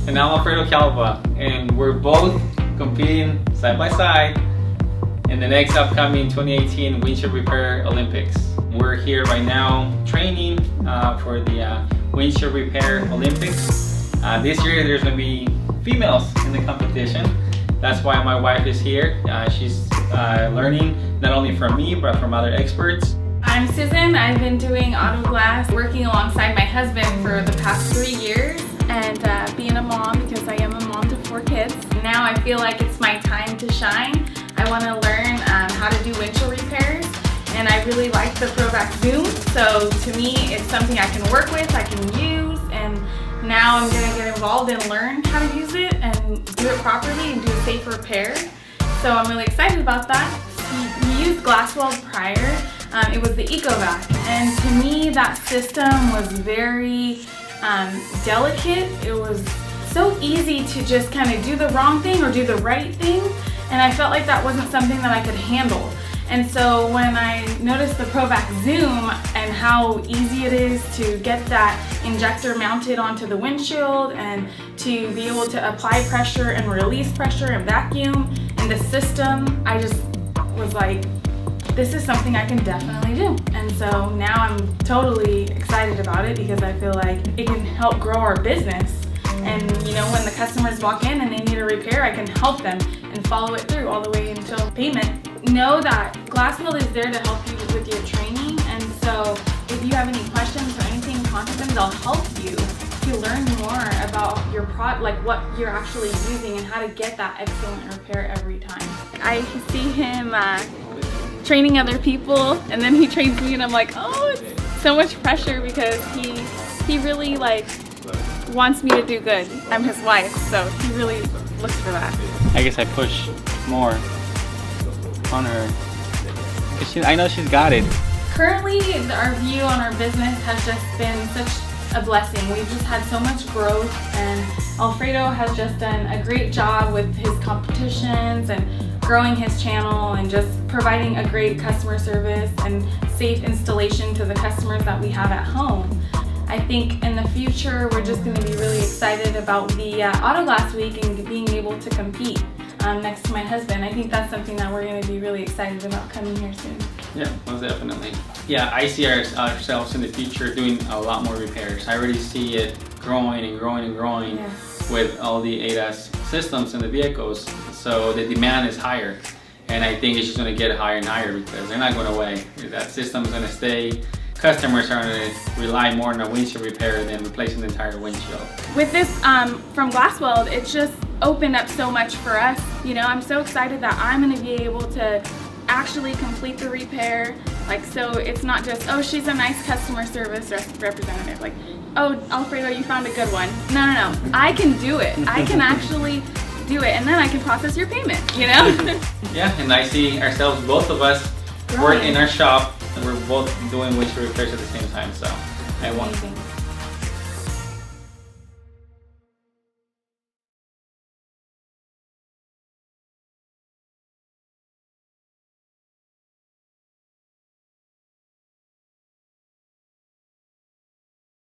And I'm Alfredo, and we're both competing side by side in the next upcoming 2018 Windshield Repair Olympics. We're here right now training for the Windshield Repair Olympics. This year there's going to be females in the competition. That's why my wife is here. She's learning not only from me but from other experts. I'm Susan. I've been doing auto glass, working alongside my husband for the past 3 years, and being a mom, because I am a mom to 4 kids. Now I feel like it's my time to shine. I want to learn how to do windshield repairs, and I really like the ProVac Zoom. So to me, it's something I can work with, I can use, and now I'm going to get involved and learn how to use it and do it properly and do a safe repair. So I'm really excited about that. We used glass weld prior. It was the EcoVac, and to me that system was very delicate. It was so easy to just kind of do the wrong thing or do the right thing, and I felt like that wasn't something that I could handle. And so when I noticed the ProVac Zoom and how easy it is to get that injector mounted onto the windshield and to be able to apply pressure and release pressure and vacuum in the system, I just was like, this is something I can definitely do. And so now I'm totally excited about it because I feel like it can help grow our business. And you know, when the customers walk in and they need a repair, I can help them and follow it through all the way until payment. Know that Glassweld is there to help you with your training, and so if you have any questions or anything, contact them. They'll help you to learn more about your product, like what you're actually using and how to get that excellent repair every time. I see him training other people, and then he trains me, and I'm like, oh, it's so much pressure because he really like wants me to do good. I'm his wife, so he really looks for that. I guess I push more on her. I know she's got it. Currently, our view on our business has just been such a blessing. We've just had so much growth, and Alfredo has just done a great job with his competitions and growing his channel and just providing a great customer service and safe installation to the customers that we have at home. I think in the future we're just going to be really excited about the Auto Glass Week and being able to compete next to my husband. I think that's something that we're going to be really excited about coming here soon. Yeah, most definitely. Yeah, I see ourselves in the future doing a lot more repairs. I already see it growing and growing and growing. Yes. With all the ADAS systems in the vehicles. So the demand is higher. And I think it's just going to get higher and higher because they're not going away. That system is going to stay. Customers are going to rely more on a windshield repair than replacing the entire windshield. With this from Glassweld, it's just opened up so much for us. You know, I'm so excited that I'm going to be able to actually complete the repair. Like, so it's not just, oh, she's a nice customer service representative. Like, oh, Alfredo, you found a good one. No, no, no. I can do it. I can actually do it, and then I can process your payment, you know? Yeah, and I see ourselves, both of us, work in our shop, and we're both doing windshield repairs at the same time, so I want